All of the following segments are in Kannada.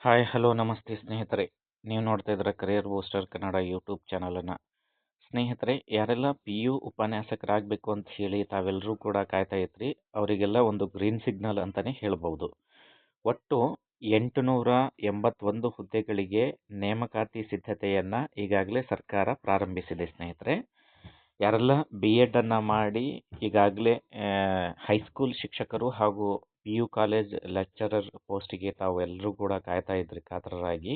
ಹಾಯ್ ಹಲೋ ನಮಸ್ತೆ ಸ್ನೇಹಿತರೆ. ನೀವು ನೋಡ್ತಾ ಇದ್ದೀರಾ ಕರಿಯರ್ ಬೂಸ್ಟರ್ ಕನ್ನಡ ಯೂಟ್ಯೂಬ್ ಚಾನಲನ್ನು. ಸ್ನೇಹಿತರೆ, ಯಾರೆಲ್ಲ ಪಿ ಯು ಉಪನ್ಯಾಸಕರಾಗಬೇಕು ಅಂತ ಹೇಳಿ ತಾವೆಲ್ಲರೂ ಕೂಡ ಕಾಯ್ತಾ ಇದ್ರಿ, ಅವರಿಗೆಲ್ಲ ಒಂದು ಗ್ರೀನ್ ಸಿಗ್ನಲ್ ಅಂತಲೇ ಹೇಳ್ಬೋದು. ಒಟ್ಟು 881 ಹುದ್ದೆಗಳಿಗೆ ನೇಮಕಾತಿ ಸಿದ್ಧತೆಯನ್ನು ಈಗಾಗಲೇ ಸರ್ಕಾರ ಪ್ರಾರಂಭಿಸಿದೆ ಸ್ನೇಹಿತರೆ. ಯಾರೆಲ್ಲ ಬಿ ಎಡನ್ನು ಮಾಡಿ ಈಗಾಗಲೇ ಹೈಸ್ಕೂಲ್ ಶಿಕ್ಷಕರು ಹಾಗೂ ಪಿ ಯು ಕಾಲೇಜ್ ಲೆಕ್ಚರರ್ ಪೋಸ್ಟಿಗೆ ತಾವು ಎಲ್ಲರೂ ಕೂಡ ಕಾಯ್ತಾ ಇದ್ರಿ ಕಾತರರಾಗಿ.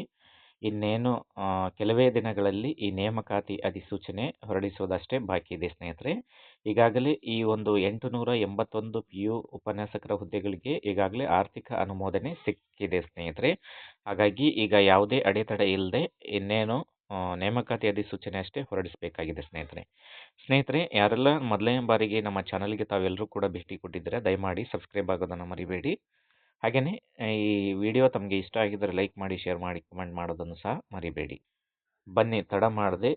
ಇನ್ನೇನು ಕೆಲವೇ ದಿನಗಳಲ್ಲಿ ಈ ನೇಮಕಾತಿ ಅಧಿಸೂಚನೆ ಹೊರಡಿಸುವುದಷ್ಟೇ ಬಾಕಿ ಇದೆ ಸ್ನೇಹಿತರೆ. ಈಗಾಗಲೇ ಈ ಒಂದು 881 ಪಿ ಯು ಉಪನ್ಯಾಸಕರ ಹುದ್ದೆಗಳಿಗೆ ಈಗಾಗಲೇ ಆರ್ಥಿಕ ಅನುಮೋದನೆ ಸಿಕ್ಕಿದೆ ಸ್ನೇಹಿತರೆ. ಹಾಗಾಗಿ ಈಗ ಯಾವುದೇ ಅಡೆತಡೆ ಇಲ್ಲದೆ ಇನ್ನೇನು ನೇಮಕಾತಿ ಅಧಿಸೂಚನೆ ಅಷ್ಟೇ ಹೊರಡಿಸಬೇಕಾಗಿದೆ ಸ್ನೇಹಿತರೆ, ಯಾರೆಲ್ಲ ಮೊದಲನೇ ಬಾರಿಗೆ ನಮ್ಮ ಚಾನಲ್ಗೆ ತಾವೆಲ್ಲರೂ ಕೂಡ ಭೇಟಿ ಕೊಟ್ಟಿದ್ದೀರಾ, ದಯಮಾಡಿ ಸಬ್ಸ್ಕ್ರೈಬ್ ಆಗೋದನ್ನು ಮರಿಬೇಡಿ. ಹಾಗೆಯೇ ಈ ವಿಡಿಯೋ ತಮಗೆ ಇಷ್ಟ ಆಗಿದ್ದರೆ ಲೈಕ್ ಮಾಡಿ, ಶೇರ್ ಮಾಡಿ, ಕಮೆಂಟ್ ಮಾಡೋದನ್ನು ಸಹ ಮರಿಬೇಡಿ. ಬನ್ನಿ ತಡ ಮಾಡದೆ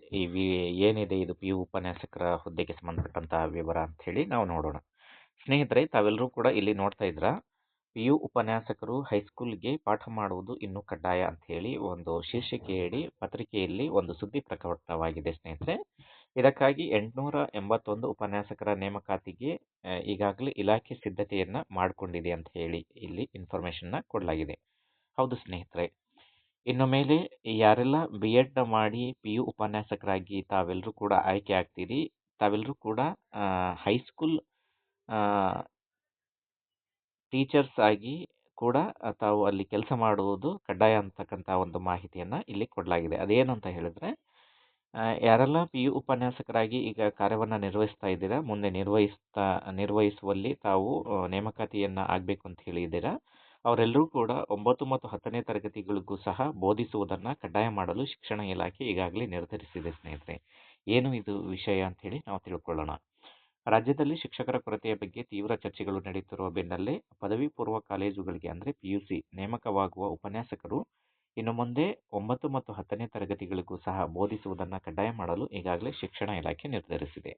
ಏನಿದೆ ಇದು ಪಿ ಯು ಉಪನ್ಯಾಸಕರ ಹುದ್ದೆಗೆ ಸಂಬಂಧಪಟ್ಟಂತಹ ವಿವರ ಅಂಥೇಳಿ ನಾವು ನೋಡೋಣ. ಸ್ನೇಹಿತರೆ, ತಾವೆಲ್ಲರೂ ಕೂಡ ಇಲ್ಲಿ ನೋಡ್ತಾ ಇದ್ದೀರಾ, ಪಿ ಯು ಉಪನ್ಯಾಸಕರು ಹೈಸ್ಕೂಲ್ಗೆ ಪಾಠ ಮಾಡುವುದು ಇನ್ನೂ ಕಡ್ಡಾಯ ಅಂಥೇಳಿ ಒಂದು ಶೀರ್ಷಿಕೆಯಡಿ ಪತ್ರಿಕೆಯಲ್ಲಿ ಒಂದು ಸುದ್ದಿ ಪ್ರಕಟವಾಗಿದೆ ಸ್ನೇಹಿತರೆ. ಇದಕ್ಕಾಗಿ 881 ಉಪನ್ಯಾಸಕರ ನೇಮಕಾತಿಗೆ ಈಗಾಗಲೇ ಇಲಾಖೆ ಸಿದ್ಧತೆಯನ್ನು ಮಾಡಿಕೊಂಡಿದೆ ಅಂತ ಹೇಳಿ ಇಲ್ಲಿ ಇನ್ಫಾರ್ಮೇಷನ್ನ ಕೊಡಲಾಗಿದೆ. ಹೌದು ಸ್ನೇಹಿತರೆ, ಇನ್ನು ಮೇಲೆ ಯಾರೆಲ್ಲ ಬಿ ಎಡ್ ಮಾಡಿ ಪಿ ಯು ಉಪನ್ಯಾಸಕರಾಗಿ ತಾವೆಲ್ಲರೂ ಕೂಡ ಆಯ್ಕೆ ಆಗ್ತೀರಿ, ತಾವೆಲ್ಲರೂ ಕೂಡ ಹೈಸ್ಕೂಲ್ ಟೀಚರ್ಸ್ ಆಗಿ ಕೂಡ ತಾವು ಅಲ್ಲಿ ಕೆಲಸ ಮಾಡುವುದು ಕಡ್ಡಾಯ ಅಂತಕ್ಕಂಥ ಒಂದು ಮಾಹಿತಿಯನ್ನು ಇಲ್ಲಿ ಕೊಡಲಾಗಿದೆ. ಅದೇನು ಅಂತ ಹೇಳಿದ್ರೆ, ಯಾರೆಲ್ಲ ಪಿ ಯು ಉಪನ್ಯಾಸಕರಾಗಿ ಈಗ ಕಾರ್ಯವನ್ನು ನಿರ್ವಹಿಸ್ತಾ ಇದ್ದೀರಾ, ಮುಂದೆ ನಿರ್ವಹಿಸುವಲ್ಲಿ ತಾವು ನೇಮಕಾತಿಯನ್ನು ಆಗಬೇಕು ಅಂತ ಹೇಳಿದ್ದೀರಾ, ಅವರೆಲ್ಲರೂ ಕೂಡ 9 ಮತ್ತು 10ನೇ ತರಗತಿಗಳಿಗೂ ಸಹ ಬೋಧಿಸುವುದನ್ನು ಕಡ್ಡಾಯ ಮಾಡಲು ಶಿಕ್ಷಣ ಇಲಾಖೆ ಈಗಾಗಲೇ ನಿರ್ಧರಿಸಿದೆ ಸ್ನೇಹಿತರೆ. ಏನು ಇದು ವಿಷಯ ಅಂಥೇಳಿ ನಾವು ತಿಳ್ಕೊಳ್ಳೋಣ. ರಾಜ್ಯದಲ್ಲಿ ಶಿಕ್ಷಕರ ಕೊರತೆಯ ಬಗ್ಗೆ ತೀವ್ರ ಚರ್ಚೆಗಳು ನಡೆಯುತ್ತಿರುವ ಬೆನ್ನಲ್ಲೇ ಪದವಿ ಪೂರ್ವ ಕಾಲೇಜುಗಳಿಗೆ ಅಂದರೆ PUC ನೇಮಕವಾಗುವ ಉಪನ್ಯಾಸಕರು ಇನ್ನು ಮುಂದೆ 9 ಮತ್ತು 10ನೇ ತರಗತಿಗಳಿಗೂ ಸಹ ಬೋಧಿಸುವುದನ್ನು ಕಡ್ಡಾಯ ಮಾಡಲು ಈಗಾಗಲೇ ಶಿಕ್ಷಣ ಇಲಾಖೆ ನಿರ್ಧರಿಸಿದೆ.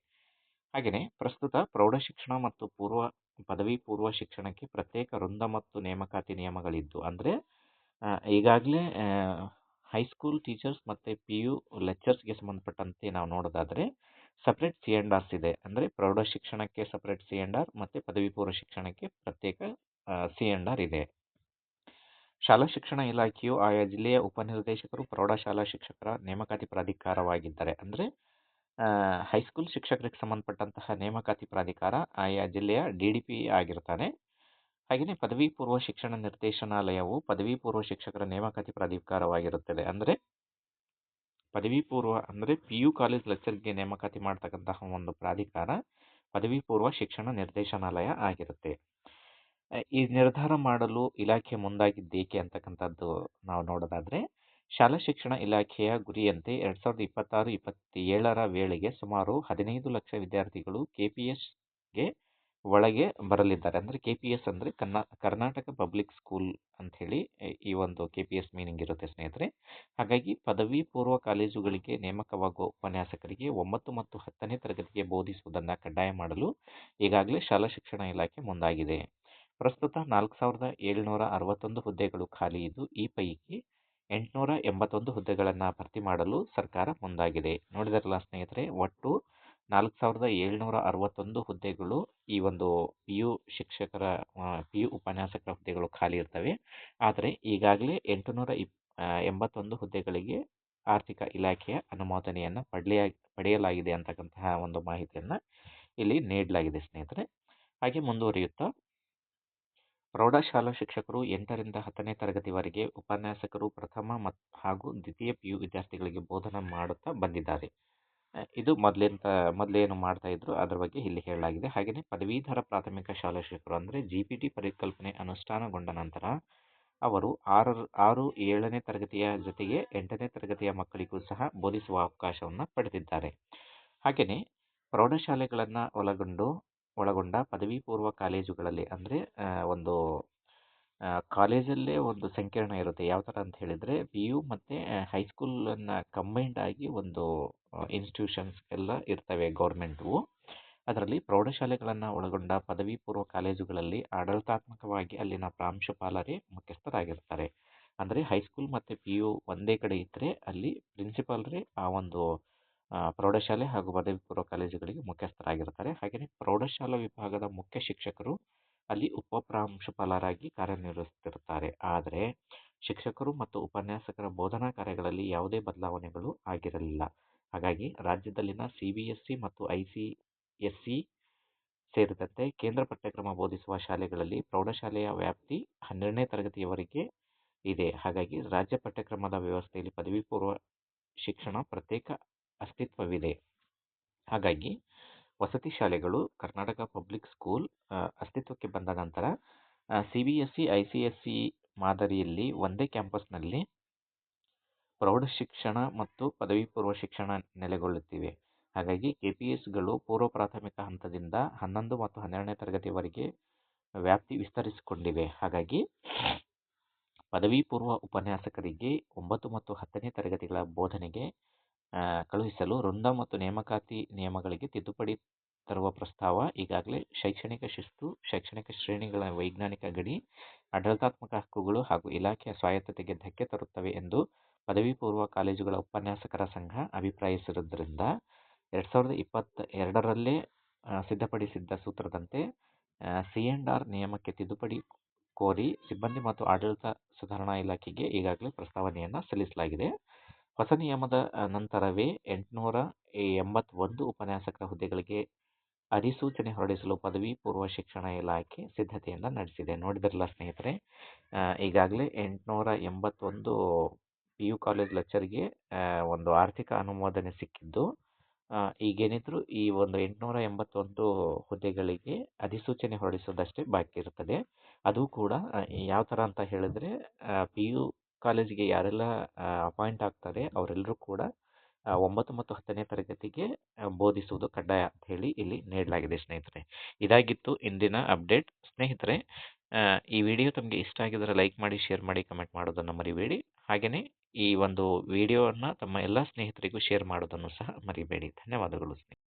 ಹಾಗೆಯೇ ಪ್ರಸ್ತುತ ಪ್ರೌಢಶಿಕ್ಷಣ ಮತ್ತು ಪದವಿ ಪೂರ್ವ ಶಿಕ್ಷಣಕ್ಕೆ ಪ್ರತ್ಯೇಕ ವೃಂದ ಮತ್ತು ನೇಮಕಾತಿ ನಿಯಮಗಳಿದ್ದು, ಅಂದರೆ ಈಗಾಗಲೇ ಹೈಸ್ಕೂಲ್ ಟೀಚರ್ಸ್ ಮತ್ತು PU ಲೆಕ್ಚರ್ಸ್ಗೆ ಸಂಬಂಧಪಟ್ಟಂತೆ ನಾವು ನೋಡೋದಾದರೆ ಸಪ್ರೇಟ್ C&Rs ಇದೆ. ಅಂದರೆ ಪ್ರೌಢ ಶಿಕ್ಷಣಕ್ಕೆ ಸಪ್ರೇಟ್ C&R ಮತ್ತು ಪದವಿ ಪೂರ್ವ ಶಿಕ್ಷಣಕ್ಕೆ ಪ್ರತ್ಯೇಕ C&R ಇದೆ. ಶಾಲಾ ಶಿಕ್ಷಣ ಇಲಾಖೆಯು ಆಯಾ ಜಿಲ್ಲೆಯ ಉಪನಿರ್ದೇಶಕರು ಪ್ರೌಢಶಾಲಾ ಶಿಕ್ಷಕರ ನೇಮಕಾತಿ ಪ್ರಾಧಿಕಾರವಾಗಿದ್ದಾರೆ. ಅಂದರೆ ಹೈಸ್ಕೂಲ್ ಶಿಕ್ಷಕರಿಗೆ ಸಂಬಂಧಪಟ್ಟಂತಹ ನೇಮಕಾತಿ ಪ್ರಾಧಿಕಾರ ಆಯಾ ಜಿಲ್ಲೆಯ DDP ಆಗಿರ್ತಾನೆ. ಹಾಗೆಯೇ ಪದವಿ ಪೂರ್ವ ಶಿಕ್ಷಣ ನಿರ್ದೇಶನಾಲಯವು ಪದವಿ ಪೂರ್ವ ಶಿಕ್ಷಕರ ನೇಮಕಾತಿ ಪ್ರಾಧಿಕಾರವಾಗಿರುತ್ತದೆ. ಅಂದರೆ ಪದವಿ ಪೂರ್ವ ಅಂದರೆ PU ಕಾಲೇಜ್ ಲೆಕ್ಚರ್ಗೆ ನೇಮಕಾತಿ ಮಾಡ್ತಕ್ಕಂತಹ ಒಂದು ಪ್ರಾಧಿಕಾರ ಪದವಿ ಪೂರ್ವ ಶಿಕ್ಷಣ ನಿರ್ದೇಶನಾಲಯ ಆಗಿರುತ್ತೆ. ಈ ನಿರ್ಧಾರ ಮಾಡಲು ಇಲಾಖೆ ಮುಂದಾಗಿದ್ದೇಕೆ ಅಂತಕ್ಕಂಥದ್ದು ನಾವು ನೋಡೋದಾದರೆ, ಶಾಲಾ ಶಿಕ್ಷಣ ಇಲಾಖೆಯ ಗುರಿಯಂತೆ 2026-27ರ ವೇಳೆಗೆ ಸುಮಾರು 15 ಲಕ್ಷ ವಿದ್ಯಾರ್ಥಿಗಳು KPSಗೆ ಒಳಗೆ ಬರಲಿದ್ದಾರೆ. ಅಂದರೆ KPS ಅಂದರೆ ಕರ್ನಾಟಕ ಪಬ್ಲಿಕ್ ಸ್ಕೂಲ್ ಅಂಥೇಳಿ ಈ ಒಂದು KPS ಮೀನಿಂಗ್ ಇರುತ್ತೆ ಸ್ನೇಹಿತರೆ. ಹಾಗಾಗಿ ಪದವಿ ಪೂರ್ವ ಕಾಲೇಜುಗಳಿಗೆ ನೇಮಕವಾಗುವ ಉಪನ್ಯಾಸಕರಿಗೆ 9 ಮತ್ತು 10ನೇ ತರಗತಿಗೆ ಬೋಧಿಸುವುದನ್ನು ಕಡ್ಡಾಯ ಮಾಡಲು ಈಗಾಗಲೇ ಶಾಲಾ ಶಿಕ್ಷಣ ಇಲಾಖೆ ಮುಂದಾಗಿದೆ. ಪ್ರಸ್ತುತ 4761 ಹುದ್ದೆಗಳು ಖಾಲಿ ಇದ್ದು, ಈ ಪೈಕಿ 881 ಹುದ್ದೆಗಳನ್ನು ಭರ್ತಿ ಮಾಡಲು ಸರ್ಕಾರ ಮುಂದಾಗಿದೆ. ನೋಡಿದಾರಲ್ಲ ಸ್ನೇಹಿತರೆ, ಒಟ್ಟು 4761 ಹುದ್ದೆಗಳು ಈ ಒಂದು PU ಉಪನ್ಯಾಸಕರ ಹುದ್ದೆಗಳು ಖಾಲಿ ಇರ್ತವೆ. ಆದರೆ ಈಗಾಗಲೇ 881 ಹುದ್ದೆಗಳಿಗೆ ಆರ್ಥಿಕ ಇಲಾಖೆಯ ಅನುಮೋದನೆಯನ್ನು ಪಡೆಯಲಾಗಿದೆ ಅಂತಕ್ಕಂತಹ ಒಂದು ಮಾಹಿತಿಯನ್ನು ಇಲ್ಲಿ ನೀಡಲಾಗಿದೆ ಸ್ನೇಹಿತರೆ. ಹಾಗೆ ಮುಂದುವರಿಯುತ್ತಾ, ಪ್ರೌಢಶಾಲಾ ಶಿಕ್ಷಕರು 8ರಿಂದ 10ನೇ ತರಗತಿವರೆಗೆ ಉಪನ್ಯಾಸಕರು ಪ್ರಥಮ ಹಾಗೂ ದ್ವಿತೀಯ PU ವಿದ್ಯಾರ್ಥಿಗಳಿಗೆ ಬೋಧನೆ ಮಾಡುತ್ತಾ ಬಂದಿದ್ದಾರೆ. ಇದು ಮೊದಲೇನು ಮಾಡ್ತಾ ಇದ್ರು ಅದರ ಬಗ್ಗೆ ಇಲ್ಲಿ ಹೇಳಲಾಗಿದೆ. ಹಾಗೆಯೇ ಪದವೀಧರ ಪ್ರಾಥಮಿಕ ಶಾಲಾ ಶಿಕ್ಷಕರು ಅಂದರೆ GPT ಪರಿಕಲ್ಪನೆ ಅನುಷ್ಠಾನಗೊಂಡ ನಂತರ ಅವರು 6-7ನೇ ತರಗತಿಯ ಜೊತೆಗೆ 8ನೇ ತರಗತಿಯ ಮಕ್ಕಳಿಗೂ ಸಹ ಬೋಧಿಸುವ ಅವಕಾಶವನ್ನು ಪಡೆದಿದ್ದಾರೆ. ಹಾಗೆಯೇ ಪ್ರೌಢಶಾಲೆಗಳನ್ನು ಒಳಗೊಂಡ ಪದವಿ ಪೂರ್ವ ಕಾಲೇಜುಗಳಲ್ಲಿ ಅಂದರೆ ಒಂದು ಕಾಲೇಜಲ್ಲೇ ಒಂದು ಸಂಕೀರ್ಣ ಇರುತ್ತೆ. ಯಾವ ಥರ ಅಂತ ಹೇಳಿದರೆ, PU ಮತ್ತು ಹೈಸ್ಕೂಲನ್ನು ಕಂಬೈನ್ಡ್ ಆಗಿ ಒಂದು ಇನ್ಸ್ಟಿಟ್ಯೂಷನ್ಸ್ ಎಲ್ಲ ಇರ್ತವೆ ಗೌರ್ಮೆಂಟ್ವು. ಅದರಲ್ಲಿ ಪ್ರೌಢಶಾಲೆಗಳನ್ನು ಒಳಗೊಂಡ ಪದವಿ ಪೂರ್ವ ಕಾಲೇಜುಗಳಲ್ಲಿ ಆಡಳಿತಾತ್ಮಕವಾಗಿ ಅಲ್ಲಿನ ಪ್ರಾಂಶುಪಾಲರೇ ಮುಖ್ಯಸ್ಥರಾಗಿರ್ತಾರೆ. ಅಂದರೆ ಹೈಸ್ಕೂಲ್ ಮತ್ತು PU ಒಂದೇ ಕಡೆ ಇದ್ದರೆ ಅಲ್ಲಿ ಪ್ರಿನ್ಸಿಪಾಲ್ರೇ ಆ ಒಂದು ಪ್ರೌಢಶಾಲೆ ಹಾಗೂ ಪದವಿ ಪೂರ್ವ ಕಾಲೇಜುಗಳಿಗೆ ಮುಖ್ಯಸ್ಥರಾಗಿರ್ತಾರೆ. ಹಾಗೆಯೇ ಪ್ರೌಢಶಾಲಾ ವಿಭಾಗದ ಮುಖ್ಯ ಶಿಕ್ಷಕರು ಅಲ್ಲಿ ಉಪಪ್ರಾಂಶುಪಾಲರಾಗಿ ಕಾರ್ಯನಿರ್ವಹಿಸುತ್ತಿರುತ್ತಾರೆ. ಆದರೆ ಶಿಕ್ಷಕರು ಮತ್ತು ಉಪನ್ಯಾಸಕರ ಬೋಧನಾ ಕಾರ್ಯಗಳಲ್ಲಿ ಯಾವುದೇ ಬದಲಾವಣೆಗಳು ಆಗಿರಲಿಲ್ಲ. ಹಾಗಾಗಿ ರಾಜ್ಯದಲ್ಲಿನ CBSE ಮತ್ತು ICSE ಸೇರಿದಂತೆ ಕೇಂದ್ರ ಪಠ್ಯಕ್ರಮ ಬೋಧಿಸುವ ಶಾಲೆಗಳಲ್ಲಿ ಪ್ರೌಢಶಾಲೆಯ ವ್ಯಾಪ್ತಿ 12ನೇ ತರಗತಿಯವರೆಗೆ ಇದೆ. ಹಾಗಾಗಿ ರಾಜ್ಯ ಪಠ್ಯಕ್ರಮದ ವ್ಯವಸ್ಥೆಯಲ್ಲಿ ಪದವಿ ಪೂರ್ವ ಶಿಕ್ಷಣ ಪ್ರತ್ಯೇಕ ಅಸ್ತಿತ್ವವಿದೆ. ಹಾಗಾಗಿ ವಸತಿ ಶಾಲೆಗಳು ಕರ್ನಾಟಕ ಪಬ್ಲಿಕ್ ಸ್ಕೂಲ್ ಅಸ್ತಿತ್ವಕ್ಕೆ ಬಂದ ನಂತರ CBSE ICSE ಮಾದರಿಯಲ್ಲಿ ಒಂದೇ ಕ್ಯಾಂಪಸ್ನಲ್ಲಿ ಪ್ರೌಢಶಿಕ್ಷಣ ಮತ್ತು ಪದವಿ ಪೂರ್ವ ಶಿಕ್ಷಣ ನೆಲೆಗೊಳ್ಳುತ್ತಿವೆ. ಹಾಗಾಗಿ KPSಗಳು ಪೂರ್ವ ಪ್ರಾಥಮಿಕ ಹಂತದಿಂದ 11 ಮತ್ತು 12ನೇ ತರಗತಿಯವರೆಗೆ ವ್ಯಾಪ್ತಿ ವಿಸ್ತರಿಸಿಕೊಂಡಿವೆ. ಹಾಗಾಗಿ ಪದವಿ ಪೂರ್ವ ಉಪನ್ಯಾಸಕರಿಗೆ 9 ಮತ್ತು 10ನೇ ತರಗತಿಗಳ ಬೋಧನೆಗೆ ಕಳುಹಿಸಲು ವೃಂದ ಮತ್ತು ನೇಮಕಾತಿ ನಿಯಮಗಳಿಗೆ ತಿದ್ದುಪಡಿ ತರುವ ಪ್ರಸ್ತಾವ ಈಗಾಗಲೇ ಶೈಕ್ಷಣಿಕ ಶಿಸ್ತು, ಶೈಕ್ಷಣಿಕ ಶ್ರೇಣಿಗಳ ವೈಜ್ಞಾನಿಕ ಗಡಿ, ಆಡಳಿತಾತ್ಮಕ ಹಕ್ಕುಗಳು ಹಾಗೂ ಇಲಾಖೆಯ ಸ್ವಾಯತ್ತತೆಗೆ ಧಕ್ಕೆ ತರುತ್ತವೆ ಎಂದು ಪದವಿ ಪೂರ್ವ ಕಾಲೇಜುಗಳ ಉಪನ್ಯಾಸಕರ ಸಂಘ ಅಭಿಪ್ರಾಯಿಸಿರುವುದರಿಂದ 2022ರಲ್ಲೇ ಸಿದ್ಧಪಡಿಸಿದ್ದ ಸೂತ್ರದಂತೆ C&R ನಿಯಮಕ್ಕೆ ತಿದ್ದುಪಡಿ ಕೋರಿ ಸಿಬ್ಬಂದಿ ಮತ್ತು ಆಡಳಿತ ಸುಧಾರಣಾ ಇಲಾಖೆಗೆ ಈಗಾಗಲೇ ಪ್ರಸ್ತಾವನೆಯನ್ನು ಸಲ್ಲಿಸಲಾಗಿದೆ. ಹೊಸ ನಿಯಮದ ನಂತರವೇ 881 ಉಪನ್ಯಾಸಕರ ಹುದ್ದೆಗಳಿಗೆ ಅಧಿಸೂಚನೆ ಹೊರಡಿಸಲು ಪದವಿ ಪೂರ್ವ ಶಿಕ್ಷಣ ಇಲಾಖೆ ಸಿದ್ಧತೆಯನ್ನು ನಡೆಸಿದೆ. ನೋಡಿದ್ರಲ್ಲ ಸ್ನೇಹಿತರೆ, ಈಗಾಗಲೇ 881 PU ಕಾಲೇಜ್ ಲೆಕ್ಚರ್ಗೆ ಒಂದು ಆರ್ಥಿಕ ಅನುಮೋದನೆ ಸಿಕ್ಕಿದ್ದು, ಈಗೇನಿದ್ರು ಈ ಒಂದು 881 ಹುದ್ದೆಗಳಿಗೆ ಅಧಿಸೂಚನೆ ಹೊರಡಿಸೋದಷ್ಟೇ ಬಾಕಿ ಇರ್ತದೆ. ಅದು ಕೂಡ ಯಾವ ಥರ ಅಂತ ಹೇಳಿದ್ರೆ PU ಕಾಲೇಜಿಗೆ ಯಾರೆಲ್ಲ ಅಪಾಯಿಂಟ್ ಆಗ್ತಾರೆ ಅವರೆಲ್ಲರೂ ಕೂಡ 9 ಮತ್ತು 10ನೇ ತರಗತಿಗೆ ಬೋಧಿಸುವುದು ಕಡ್ಡಾಯ ಅಂತ ಹೇಳಿ ಇಲ್ಲಿ ನೀಡಲಾಗಿದೆ ಸ್ನೇಹಿತರೆ. ಇದಾಗಿತ್ತು ಇಂದಿನ ಅಪ್ಡೇಟ್. ಸ್ನೇಹಿತರೆ, ಈ ವಿಡಿಯೋ ತಮಗೆ ಇಷ್ಟ ಆಗಿದ್ರೆ ಲೈಕ್ ಮಾಡಿ, ಶೇರ್ ಮಾಡಿ, ಕಮೆಂಟ್ ಮಾಡೋದನ್ನು ಮರಿಬೇಡಿ. ಹಾಗೆಯೇ ಈ ಒಂದು ವಿಡಿಯೋವನ್ನು ತಮ್ಮ ಎಲ್ಲ ಸ್ನೇಹಿತರಿಗೂ ಶೇರ್ ಮಾಡೋದನ್ನು ಸಹ ಮರಿಬೇಡಿ. ಧನ್ಯವಾದಗಳು ಸ್ನೇಹಿತರೆ.